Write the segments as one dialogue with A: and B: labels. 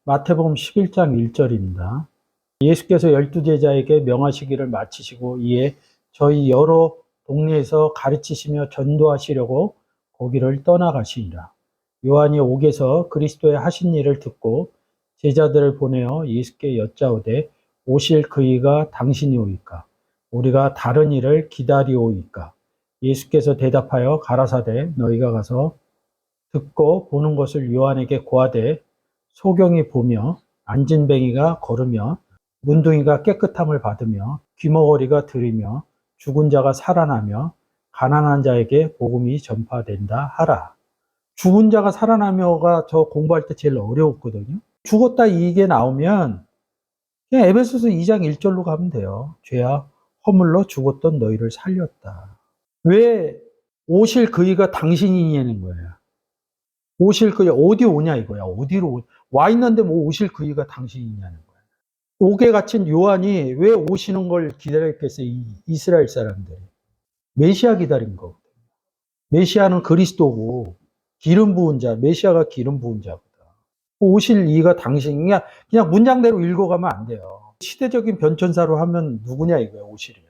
A: 마태복음 11장 1절입니다. 예수께서 12제자에게 명하시기를 마치시고 이에 저희 여러 동네에서 가르치시며 전도하시려고 거기를 떠나가시니라. 요한이 옥에서 그리스도의 하신 일을 듣고 제자들을 보내어 예수께 여짜오되 오실 그이가 당신이오이까? 우리가 다른 일을 기다리오이까? 예수께서 대답하여 가라사대 너희가 가서 듣고 보는 것을 요한에게 고하되 소경이 보며 안진뱅이가 걸으며 문둥이가 깨끗함을 받으며 귀머거리가 들으며 죽은 자가 살아나며 가난한 자에게 복음이 전파된다 하라. 죽은 자가 살아나며가 저 공부할 때 제일 어려웠거든요. 죽었다 이게 나오면 그냥 에베소서 2장 1절로 가면 돼요. 죄야 허물로 죽었던 너희를 살렸다. 왜 오실 그이가 당신이냐는 거예요. 오실 그이 어디 오냐 이거야. 어디로 와 있는데 뭐 오실 그이가 당신이냐는 거야. 옥에 갇힌 요한이 왜 오시는 걸 기다렸겠어요? 이스라엘 사람들이. 메시아 기다린 거거든요. 메시아는 그리스도고 기름 부은 자, 메시아가 기름 부은 자거든. 오실 이가 당신이냐? 그냥 문장대로 읽어가면 안 돼요. 시대적인 변천사로 하면 누구냐 이거야, 오실이야.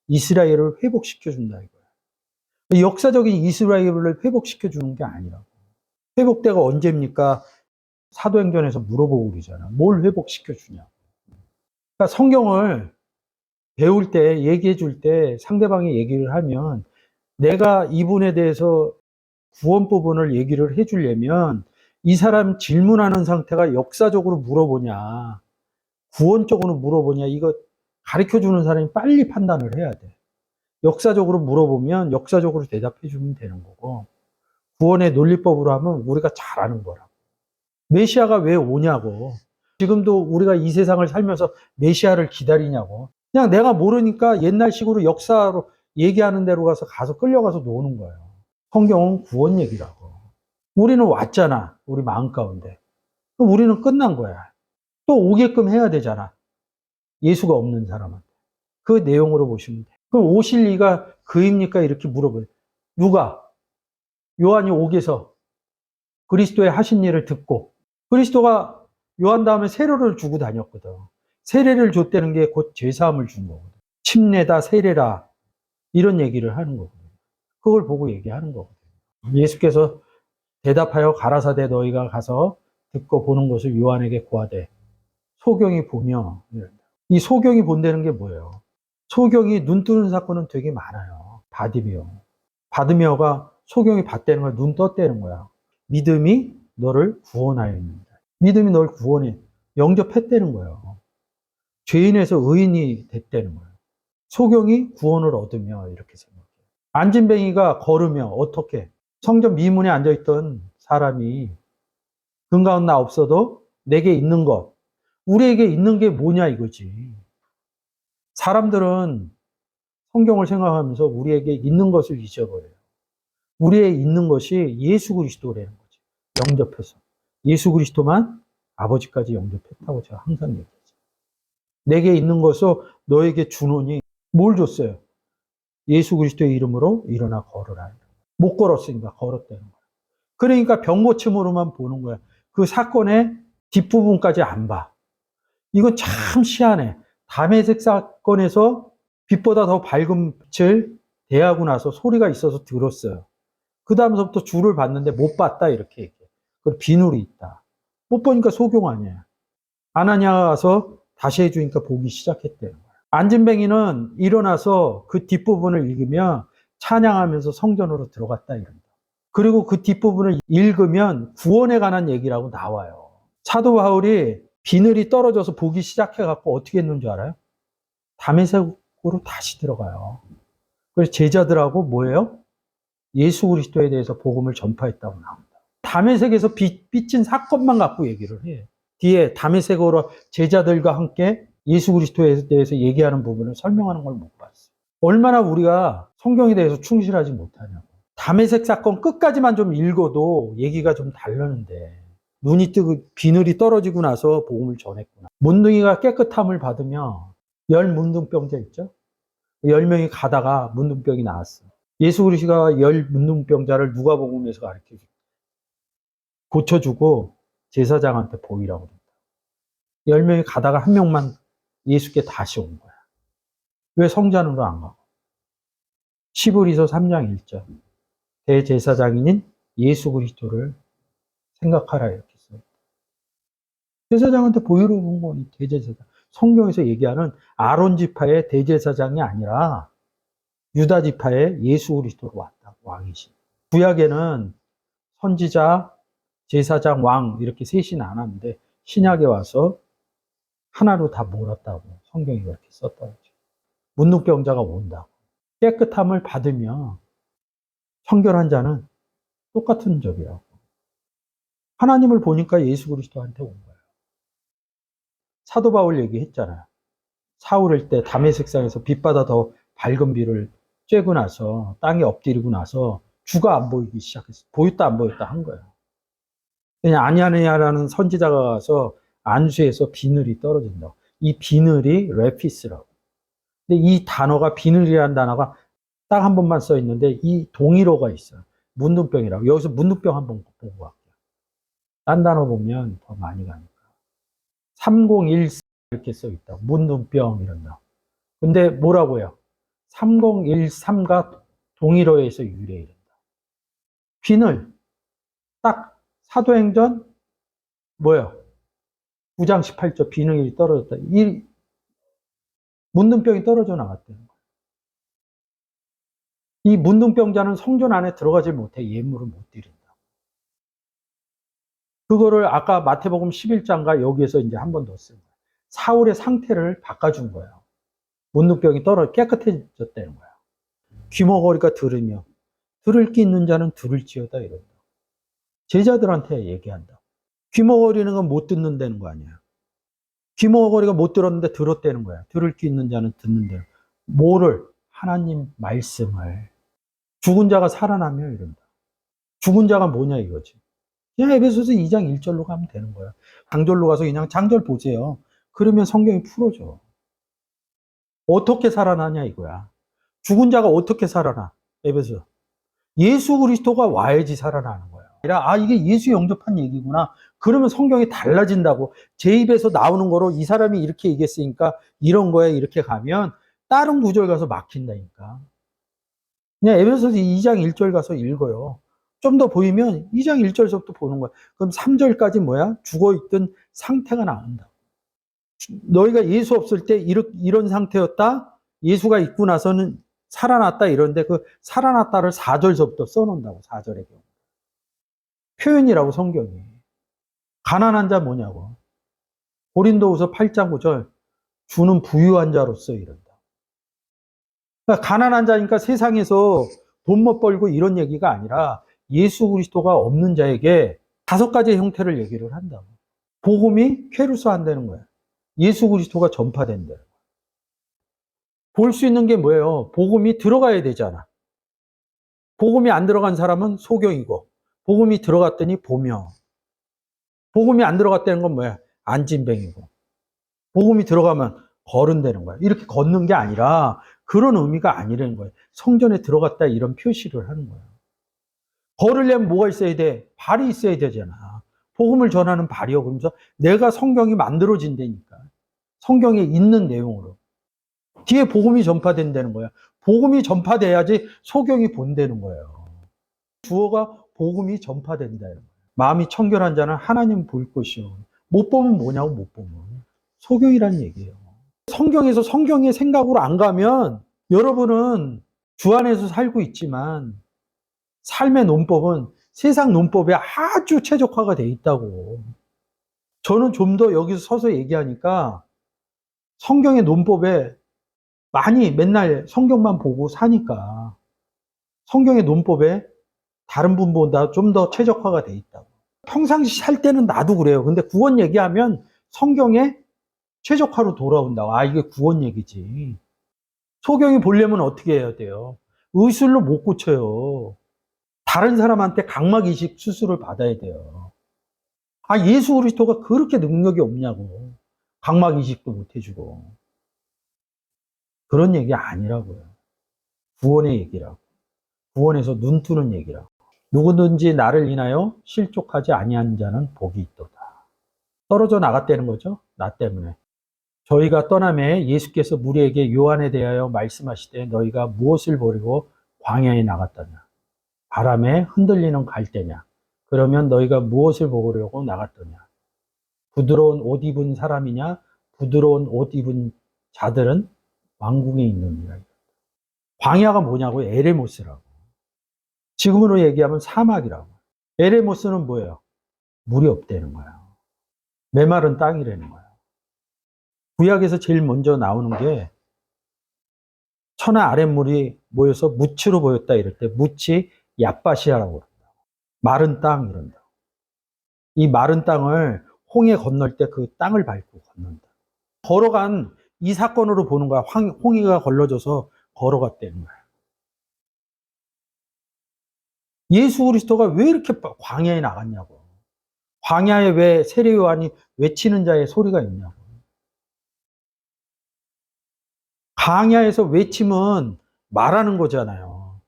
A: 이스라엘을 회복시켜준다 이거야. 역사적인 이스라엘을 회복시켜주는 게 아니라고. 회복때가 언제입니까? 사도행전에서 물어보고 그러잖아. 뭘 회복시켜주냐. 그러니까 성경을 배울 때, 얘기해 줄 때 상대방이 얘기를 하면 내가 이분에 대해서 구원 부분을 얘기를 해 주려면 이 사람 질문하는 상태가 역사적으로 물어보냐, 구원적으로 물어보냐, 이거 가르쳐 주는 사람이 빨리 판단을 해야 돼. 역사적으로 물어보면 역사적으로 대답해 주면 되는 거고, 구원의 논리법으로 하면 우리가 잘 아는 거라고. 메시아가 왜 오냐고. 지금도 우리가 이 세상을 살면서 메시아를 기다리냐고. 그냥 내가 모르니까 옛날식으로 역사로 얘기하는 대로 가서 끌려가서 노는 거예요. 성경은 구원 얘기라고. 우리는 왔잖아. 우리 마음 가운데. 그럼 우리는 끝난 거야. 또 오게끔 해야 되잖아. 예수가 없는 사람한테. 그 내용으로 보시면 돼. 그럼 오실 이가 그입니까? 이렇게 물어봐요. 누가? 요한이 옥에서 그리스도의 하신 일을 듣고 그리스도가 요한 다음에 세례를 주고 다녔거든. 세례를 줬다는 게 곧 죄사함을 준 거거든. 침례다, 세례라 이런 얘기를 하는 거거든. 그걸 보고 얘기하는 거거든. 예수께서 대답하여 가라사대 너희가 가서 듣고 보는 것을 요한에게 고하되 소경이 보며 이 소경이 본다는 게 뭐예요? 소경이 눈 뜨는 사건은 되게 많아요. 바디메오가 소경이 봤다는 거야. 눈 떴다는 거야. 믿음이 너를 구원하였습니다. 믿음이 널 구원해 영접했다는 거예요. 죄인에서 의인이 됐다는 거예요. 소경이 구원을 얻으며 이렇게 생각해요. 안진뱅이가 걸으며 어떻게 성전 미문에 앉아있던 사람이 근가운 나 없어도 내게 있는 것, 우리에게 있는 게 뭐냐 이거지. 사람들은 성경을 생각하면서 우리에게 있는 것을 잊어버려요. 우리의 있는 것이 예수 그리스도라는 거지. 영접해서. 예수 그리스도만 아버지까지 영접했다고 제가 항상 얘기하죠. 내게 있는 것을 너에게 주노니 뭘 줬어요? 예수 그리스도의 이름으로 일어나 걸으라. 못 걸었으니까 걸었다는 거야. 그러니까 병 고침으로만 보는 거야. 그 사건의 뒷부분까지 안 봐. 이건 참 희한해. 담에색 사건에서 빛보다 더 밝은 빛을 대하고 나서 소리가 있어서 들었어요. 그 다음서부터 주를 봤는데 못 봤다 이렇게 얘기해. 그리고 비늘이 있다. 못 보니까 소경 아니야. 아나니아가 가서 다시 해주니까 보기 시작했대요. 안진뱅이는 일어나서 그 뒷부분을 읽으면 찬양하면서 성전으로 들어갔다 이런다. 그리고 그 뒷부분을 읽으면 구원에 관한 얘기라고 나와요. 사도 바울이 비늘이 떨어져서 보기 시작해갖고 어떻게 했는 줄 알아요? 다메섹으로 다시 들어가요. 그래서 제자들하고 뭐예요? 예수 그리스도에 대해서 복음을 전파했다고 나옵니다. 다메섹에서 빚진 사건만 갖고 얘기를 해. 뒤에 다메섹으로 제자들과 함께 예수 그리스도에 대해서 얘기하는 부분을 설명하는 걸 못 봤어요. 얼마나 우리가 성경에 대해서 충실하지 못하냐고. 다메섹 사건 끝까지만 좀 읽어도 얘기가 좀 다르는데 눈이 뜨고 비늘이 떨어지고 나서 복음을 전했구나. 문둥이가 깨끗함을 받으며 10문둥병자 있죠? 10명이 가다가 문둥병이 나왔어. 예수 그리스도가 10문둥병자를 누가복음에서 가르쳐주고 고쳐주고 제사장한테 보이라고 그랬다. 10명이 가다가 한 명만 예수께 다시 온 거야. 왜 성전으로 안 가고? 시브리서 3장 1절. 대제사장인 예수 그리스도를 생각하라 이렇게 써요. 제사장한테 보이러온 거니 대제사장. 성경에서 얘기하는 아론 지파의 대제사장이 아니라 유다 지파의 예수 그리스도로 왔다. 왕이시. 구약에는 선지자, 제사장, 왕 이렇게 셋이 나눴는데 신약에 와서 하나로 다 몰았다고 성경이 그렇게 썼다고. 문둥병자가 온다고. 깨끗함을 받으며 청결한 자는 똑같은 적이라고. 하나님을 보니까 예수 그리스도한테 온 거예요. 사도 바울 얘기했잖아요. 사울일 때 다메섹상에서 빛보다 더 밝은 빛을 쬐고 나서 땅에 엎드리고 나서 주가 안 보이기 시작했어요. 보였다 안 보였다 한 거예요. 그냥 아니아니아라는 선지자가 가서 안수에서 비늘이 떨어진다고. 이 비늘이 레피스라고. 근데 이 단어가 비늘이라는 단어가 딱 한 번만 써 있는데 이 동의어가 있어요. 문둥병이라고. 여기서 문둥병 한번 보고 갈게요. 딴 단어 보면 더 많이 가니까. 3014 이렇게 써 있다고. 문둥병 이런다. 근데 뭐라고요? 3013가 동일어에서 유래된다. 비늘. 딱 사도행전 뭐예요? 9장 18절 비늘이 떨어졌다. 이 문둥병이 떨어져 나갔다는 거예요. 이 문둥병자는 성전 안에 들어가지 못해 예물을 못 드린다. 그거를 아까 마태복음 11장과 여기에서 이제 한 번 더 쓴 거예요. 사울의 상태를 바꿔준 거예요. 문둥병이 깨끗해졌다는 거예요. 귀머거리가 들으며 들을 게 있는 자는 들을지어다 이런다. 제자들한테 얘기한다. 귀머거리는 건 못 듣는다는 거 아니야. 귀머거리가 못 들었는데 들었다는 거야. 들을 게 있는 자는 듣는다. 뭐를? 하나님 말씀을. 죽은 자가 살아나며 이런다. 죽은 자가 뭐냐 이거지. 그냥 에베소서 2장 1절로 가면 되는 거야. 장절로 가서 그냥 장절 보세요. 그러면 성경이 풀어져. 어떻게 살아나냐 이거야. 죽은 자가 어떻게 살아나? 에베소. 예수 그리스도가 와야지 살아나는 거야. 아, 이게 예수 영접한 얘기구나. 그러면 성경이 달라진다고. 제 입에서 나오는 거로 이 사람이 이렇게 얘기했으니까 이런 거에 이렇게 가면 다른 구절 가서 막힌다니까. 그냥 에베소서 2장 1절 가서 읽어요. 좀 더 보이면 2장 1절서부터 보는 거야. 그럼 3절까지 뭐야? 죽어있던 상태가 나온다. 너희가 예수 없을 때 이런 상태였다? 예수가 있고 나서는 살아났다 이런데 그 살아났다를 4절서부터 써놓는다고. 4절의 경우. 표현이라고 성경이. 가난한 자 뭐냐고. 고린도후서 8장 9절. 주는 부유한 자로서 이런다. 그러니까 가난한 자니까 세상에서 돈 못 벌고 이런 얘기가 아니라 예수 그리스도가 없는 자에게 5가지 형태를 얘기를 한다고. 복음이 쾌루스한다는 거야. 예수 그리스도가 전파된다. 볼 수 있는 게 뭐예요? 복음이 들어가야 되잖아. 복음이 안 들어간 사람은 소경이고, 복음이 들어갔더니 보며, 복음이 안 들어갔다는 건 뭐야? 안진뱅이고, 복음이 들어가면 거른다는 거야. 이렇게 걷는 게 아니라 그런 의미가 아니라는 거예요. 성전에 들어갔다 이런 표시를 하는 거예요. 걸으려면 뭐가 있어야 돼? 발이 있어야 되잖아. 복음을 전하는 발이요. 그러면서 내가 성경이 만들어진다니까. 성경에 있는 내용으로. 뒤에 복음이 전파된다는 거야. 복음이 전파돼야지 소경이 본다는 거예요. 주어가 복음이 전파된다. 마음이 청결한 자는 하나님 볼 것이요. 못 보면 뭐냐고 못 보면. 소경이라는 얘기예요. 성경에서 성경의 생각으로 안 가면 여러분은 주 안에서 살고 있지만 삶의 논법은 세상 논법에 아주 최적화가 돼 있다고. 저는 좀 더 여기서 서서 얘기하니까 성경의 논법에 많이 맨날 성경만 보고 사니까 성경의 논법에 다른 분보다 좀 더 최적화가 돼 있다고. 평상시 살 때는 나도 그래요. 근데 구원 얘기하면 성경에 최적화로 돌아온다고. 아, 이게 구원 얘기지. 소경이 보려면 어떻게 해야 돼요? 의술로 못 고쳐요. 다른 사람한테 각막 이식 수술을 받아야 돼요. 아, 예수 그리스도가 그렇게 능력이 없냐고. 각막 이식도 못 해주고. 그런 얘기 아니라고요. 구원의 얘기라고. 구원에서 눈 뜨는 얘기라고. 누구든지 나를 인하여 실족하지 아니한 자는 복이 있도다. 떨어져 나갔다는 거죠. 나 때문에. 저희가 떠남에 예수께서 무리에게 요한에 대하여 말씀하시되 너희가 무엇을 버리고 광야에 나갔더냐. 바람에 흔들리는 갈대냐. 그러면 너희가 무엇을 보려고 나갔더냐. 부드러운 옷 입은 사람이냐. 부드러운 옷 입은 자들은 왕궁에 있느니라. 광야가 뭐냐고? 에레모스라고. 지금으로 얘기하면 사막이라고. 에레모스는 뭐예요? 물이 없다는 거예요. 메마른 땅이라는 거예요. 구약에서 제일 먼저 나오는 게 천하 아랫물이 모여서 무치로 보였다 이럴 때 무치 얍바시아라고 그런다. 마른 땅 이런다. 이 마른 땅을 홍해 건널 때 그 땅을 밟고 건넌다. 걸어간 이 사건으로 보는 거야. 홍해가 걸러져서 걸어갔다는 거야. 예수 그리스도가 왜 이렇게 광야에 나갔냐고. 광야에 왜 세례 요한이 외치는 자의 소리가 있냐고. 광야에서 외치면 말하는 거잖아요.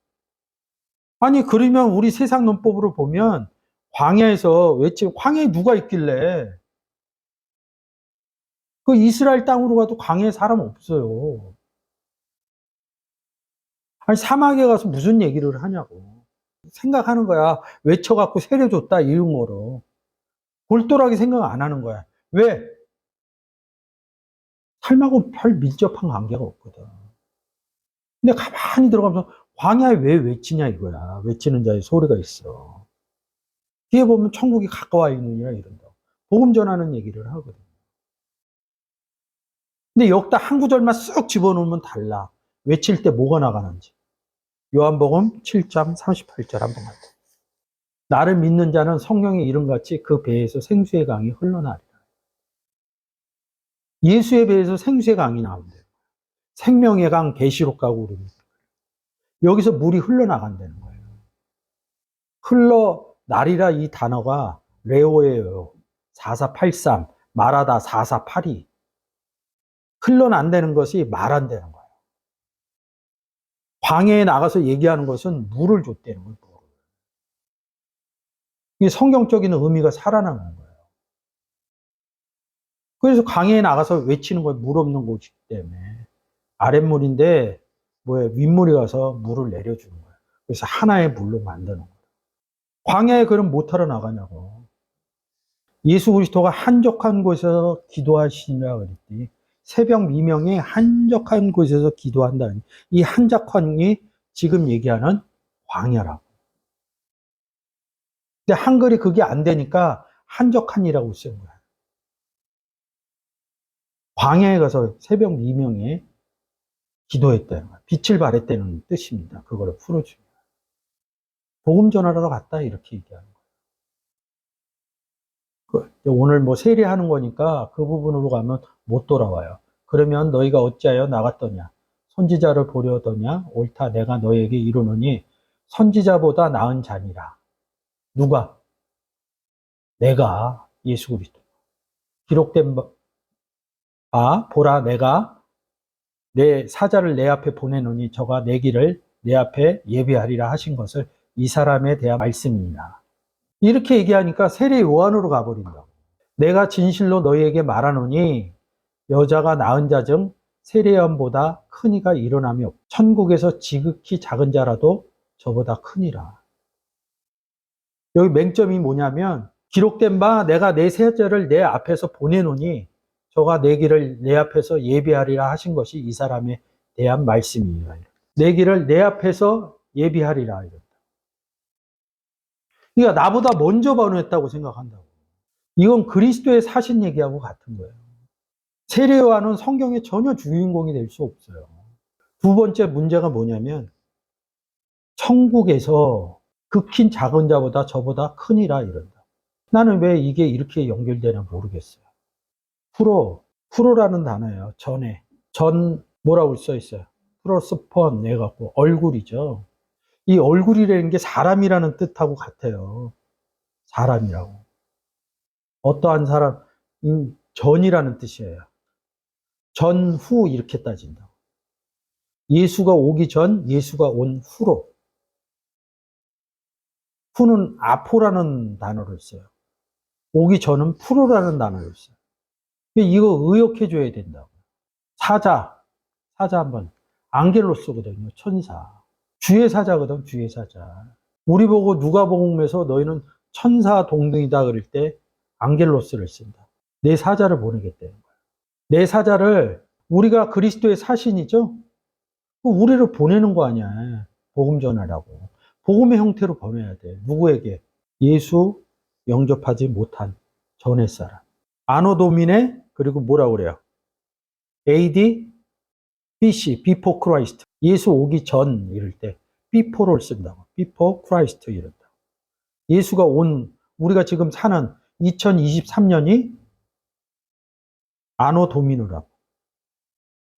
A: 아니 그러면 우리 세상 논법으로 보면 광야에서 외치면 광야에 누가 있길래 그 이스라엘 땅으로 가도 광야에 사람 없어요. 아니 사막에 가서 무슨 얘기를 하냐고. 생각하는 거야. 외쳐갖고 세례 줬다 이런 거로. 골똘하게 생각 안 하는 거야. 왜? 삶하고 별 밀접한 관계가 없거든. 근데 가만히 들어가면서 광야에 왜 외치냐 이거야. 외치는 자의 소리가 있어. 뒤에 보면 천국이 가까워 있느니라 이런다. 복음 전하는 얘기를 하거든. 근데 여기다 한 구절만 쓱 집어넣으면 달라. 외칠 때 뭐가 나가는지. 요한복음 7장 38절 한번 가자. 나를 믿는 자는 성령의 이름같이 그 배에서 생수의 강이 흘러나리라. 예수의 배에서 생수의 강이 나온대요. 생명의 강 계시록 가고 그러면 여기서 물이 흘러나간다는 거예요. 흘러나리라 이 단어가 레오예요. 4483, 말하다 4482. 흘러난다는 것이 말한다는 거예요. 광야에 나가서 얘기하는 것은 물을 줬다는 거예요. 이게 성경적인 의미가 살아나는 거예요. 그래서 광야에 나가서 외치는 거예요. 물 없는 곳이기 때문에. 아랫물인데 윗물이 가서 물을 내려주는 거예요. 그래서 하나의 물로 만드는 거예요. 광야에 그럼 못하러 나가냐고. 예수 그리스도가 한적한 곳에서 기도하시니라 그랬더니 새벽 미명에 한적한 곳에서 기도한다니 이 한적한이 지금 얘기하는 광야라고. 근데 한글이 그게 안 되니까 한적한이라고 쓴 거야. 광야에 가서 새벽 미명에 기도했다는 거야. 빛을 발했다는 뜻입니다. 그거를 풀어주면. 복음 전하러 갔다 이렇게 얘기하는 거예요. 오늘 세례하는 거니까 그 부분으로 가면 못 돌아와요. 그러면 너희가 어찌하여 나갔더냐? 선지자를 보려더냐? 옳다 내가 너에게 이르노니 선지자보다 나은 자니라. 누가? 내가 예수 그리스도. 기록된 바 보라 내가 내 사자를 내 앞에 보내노니 저가 내 길을 내 앞에 예비하리라 하신 것을 이 사람에 대한 말씀이니라. 이렇게 얘기하니까 세례 요한으로 가버린다고. 내가 진실로 너희에게 말하노니 여자가 낳은 자 중 세례 요한보다 큰 이가 일어남이 없. 천국에서 지극히 작은 자라도 저보다 크니라. 여기 맹점이 뭐냐면 기록된 바 내가 내 사자를 내 앞에서 보내노니 저가 내 길을 내 앞에서 예비하리라 하신 것이 이 사람에 대한 말씀이니라. 내 길을 내 앞에서 예비하리라. 그러니까 나보다 먼저 보냈다고 생각한다고. 이건 그리스도의 사신 얘기하고 같은 거예요. 세례 요한은 성경의 전혀 주인공이 될 수 없어요. 두 번째 문제가 뭐냐면 천국에서 극히 작은 자보다 저보다 크니라 이런다. 나는 왜 이게 이렇게 연결되나 모르겠어요. 프로라는 단어예요. 전 뭐라고 써 있어요? 프로스펀 해갖고 얼굴이죠. 이 얼굴이라는 게 사람이라는 뜻하고 같아요. 사람이라고. 어떠한 사람, 전이라는 뜻이에요. 전후 이렇게 따진다. 예수가 오기 전, 예수가 온 후로. 후는 아포라는 단어를 써요. 오기 전은 프로라는 단어였어요. 이거 의역해줘야 된다고. 사자 한번. 앙겔로스거든요. 천사. 주의 사자거든, 주의 사자. 우리 보고 누가복음에서 너희는 천사 동등이다 그럴 때 앙겔로스를 쓴다. 내 사자를 보내겠다는 거야. 내 사자를 우리가 그리스도의 사신이죠? 우리를 보내는 거 아니야. 복음 전하라고. 복음의 형태로 보내야 돼. 누구에게? 예수 영접하지 못한 전의 사람. 아노 도미네 그리고 뭐라고 그래요? AD BC, Before Christ. 예수 오기 전 이럴 때 Before를 쓴다고. Before Christ 이런다. 예수가 우리가 지금 사는 2023년이 아노 도미노라고.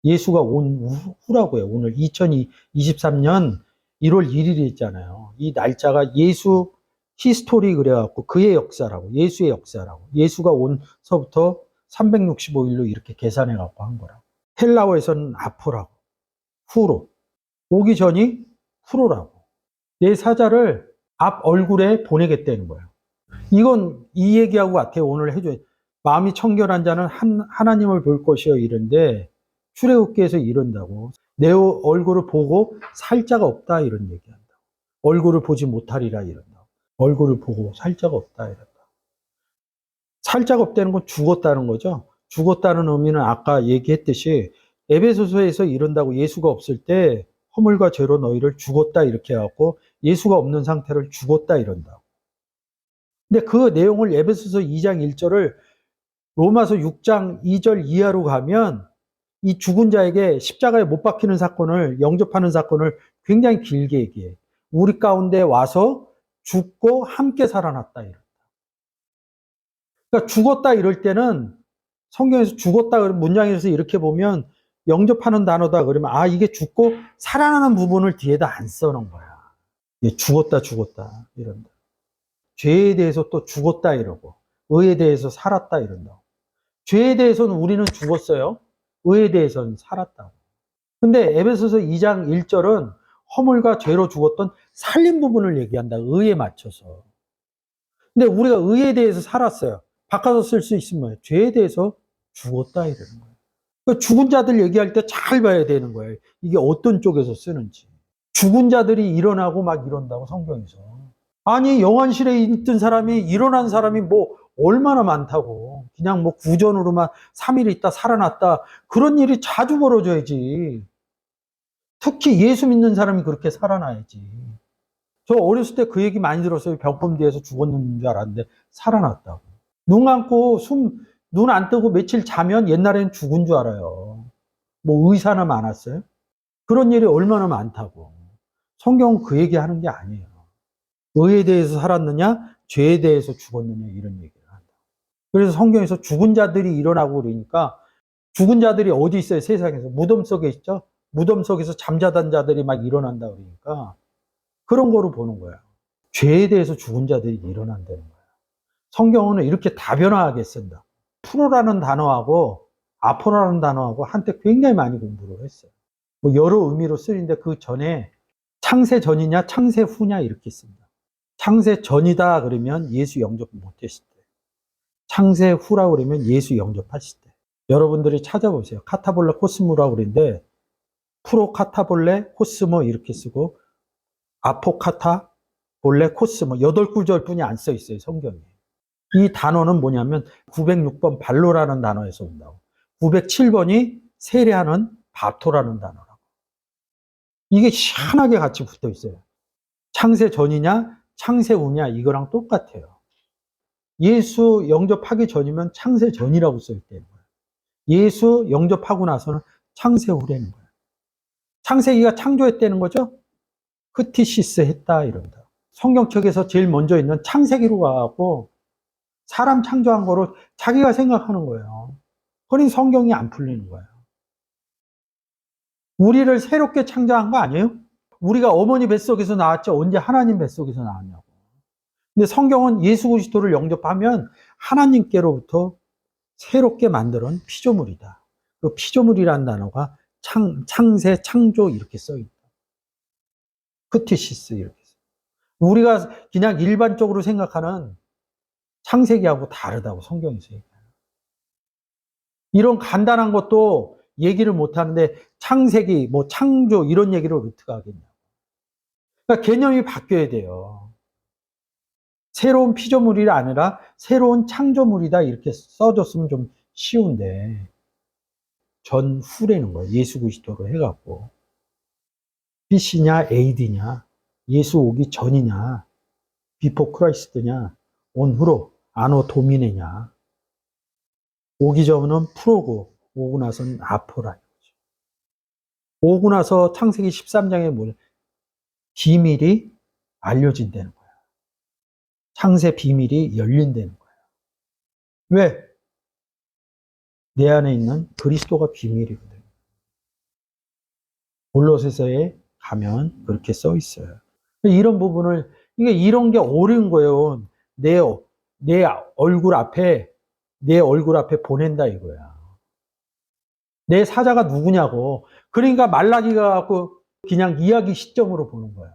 A: 예수가 온 후라고요. 오늘 2023년 1월 1일이 있잖아요. 이 날짜가 예수 히스토리 그래갖고 그의 역사라고. 예수의 역사라고. 예수가 온서부터 365일로 이렇게 계산해갖고 한 거라고. 헬라어에서는 아포라고. 후로. 오기 전이 후로라고. 내 사자를 앞 얼굴에 보내겠다는 거예요. 이건 이 얘기하고 같아요. 오늘 해줘요. 마음이 청결한 자는 하나님을 볼 것이요 이런데 출애굽기에서 이런다고. 내 얼굴을 보고 살 자가 없다 이런 얘기한다. 얼굴을 보지 못하리라 이런다. 얼굴을 보고 살 자가 없다 이런다. 살 자가 없다는 건 죽었다는 거죠. 죽었다는 의미는 아까 얘기했듯이 에베소서에서 이런다고. 예수가 없을 때 허물과 죄로 너희를 죽었다 이렇게 해갖고 예수가 없는 상태를 죽었다 이런다고. 근데 그 내용을 에베소서 2장 1절을 로마서 6장 2절 이하로 가면 이 죽은 자에게 십자가에 못 박히는 사건을 영접하는 사건을 굉장히 길게 얘기해. 우리 가운데 와서 죽고 함께 살아났다 이런다. 그러니까 죽었다 이럴 때는 성경에서 죽었다 문장에서 이렇게 보면 영접하는 단어다 그러면 이게 죽고 살아나는 부분을 뒤에다 안 써놓은 거야. 죽었다 이런다. 죄에 대해서 또 죽었다 이러고 의에 대해서 살았다 이런다. 죄에 대해서는 우리는 죽었어요. 의에 대해서는 살았다고. 근데 에베소서 2장 1절은 허물과 죄로 죽었던 살린 부분을 얘기한다. 의에 맞춰서. 근데 우리가 의에 대해서 살았어요. 바꿔서 쓸 수 있으면 죄에 대해서 죽었다 이러는 거예요. 그러니까 죽은 자들 얘기할 때 잘 봐야 되는 거예요. 이게 어떤 쪽에서 쓰는지. 죽은 자들이 일어나고 막 이런다고 성경에서. 아니 영안실에 있던 사람이 일어난 사람이 뭐 얼마나 많다고. 그냥 뭐 구전으로만 3일 있다 살아났다. 그런 일이 자주 벌어져야지. 특히 예수 믿는 사람이 그렇게 살아나야지. 저 어렸을 때 그 얘기 많이 들었어요. 병범 뒤에서 죽었는 줄 알았는데 살아났다고. 눈 감고 눈 안 뜨고 며칠 자면 옛날엔 죽은 줄 알아요. 뭐 의사나 많았어요? 그런 일이 얼마나 많다고. 성경은 그 얘기 하는 게 아니에요. 의에 대해서 살았느냐, 죄에 대해서 죽었느냐 이런 얘기를 한다. 그래서 성경에서 죽은 자들이 일어나고 그러니까 죽은 자들이 어디 있어요? 세상에서. 무덤 속에 있죠? 무덤 속에서 잠자던 자들이 막 일어난다 그러니까 그런 거로 보는 거예요. 죄에 대해서 죽은 자들이 일어난다는 거예요. 성경은 이렇게 다변화하게 쓴다. 프로라는 단어하고 아포라는 단어하고 한때 굉장히 많이 공부를 했어요. 뭐 여러 의미로 쓰이는데 그 전에 창세 전이냐 창세 후냐 이렇게 씁니다. 창세 전이다 그러면 예수 영접 못했을 때. 창세 후라고 그러면 예수 영접하실 때. 여러분들이 찾아보세요. 카타볼레 코스모라고 그러는데 프로 카타볼레 코스모 이렇게 쓰고 아포카타 볼레 코스모 8구절뿐이 안 써 있어요. 성경에. 이 단어는 뭐냐면 906번 발로라는 단어에서 온다고. 907번이 세례하는 바토라는 단어라고. 이게 희한하게 같이 붙어 있어요. 창세 전이냐 창세 후냐 이거랑 똑같아요. 예수 영접하기 전이면 창세 전이라고 써 있다는 거예요. 예수 영접하고 나서는 창세 후라는 거예요. 창세기가 창조했다는 거죠? 크티시스 했다 이런다. 성경책에서 제일 먼저 있는 창세기로 가고 사람 창조한 거로 자기가 생각하는 거예요. 그러니 성경이 안 풀리는 거예요. 우리를 새롭게 창조한 거 아니에요? 우리가 어머니 뱃속에서 나왔죠. 언제 하나님 뱃속에서 나왔냐고. 근데 성경은 예수 그리스도를 영접하면 하나님께로부터 새롭게 만들어낸 피조물이다. 그 피조물이라는 단어가 창세, 창조 이렇게 써 있다. 크티시스 이렇게 써. 우리가 그냥 일반적으로 생각하는 창세기하고 다르다고 성경에서 얘기해요. 이런 간단한 것도 얘기를 못 하는데 창세기, 뭐 창조 이런 얘기를 어떻게 하겠냐. 그러니까 개념이 바뀌어야 돼요. 새로운 피조물이 아니라 새로운 창조물이다 이렇게 써줬으면 좀 쉬운데 전후라는 거예요. 예수 그리스도로 해갖고 BC냐 AD냐 예수 오기 전이냐 비포 크라이스트냐 온 후로 아노 도미네냐 오기 전은 프로고 오고 나서는 아포라. 오고 나서 창세기 13장에 뭘 비밀이 알려진다는 거야. 창세 비밀이 열린다는 거야. 왜? 내 안에 있는 그리스도가 비밀이거든. 골로새서에 가면 그렇게 써 있어요. 이런 부분을 이런 게 옳은 거예요. 내 얼굴 앞에 보낸다 이거야. 내 사자가 누구냐고. 그러니까 말라기가 갖고 그냥 이야기 시점으로 보는 거야.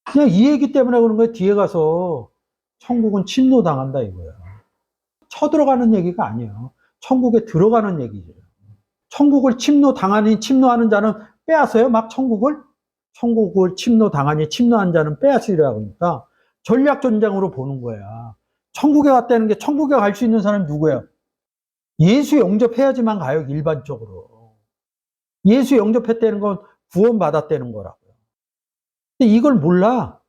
A: 그냥 이 얘기 때문에 그런 거야. 뒤에 가서 천국은 침노당한다 이거야. 쳐들어가는 얘기가 아니에요. 천국에 들어가는 얘기죠. 천국을 침노하는 자는 빼앗아요. 막 천국을 침노한 자는 빼앗으려고 하니까 전략 전쟁으로 보는 거야. 천국에 갔다는 게 천국에 갈 수 있는 사람이 누구예요? 예수 영접해야지만 가요. 일반적으로. 예수 영접했다는 건 구원받았다는 거라고요. 근데 이걸 몰라.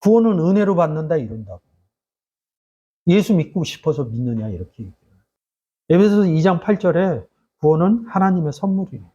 A: 구원은 은혜로 받는다 이런다고. 예수 믿고 싶어서 믿느냐 이렇게 얘기해요. 에베소서 2장 8절에 구원은 하나님의 선물이에요.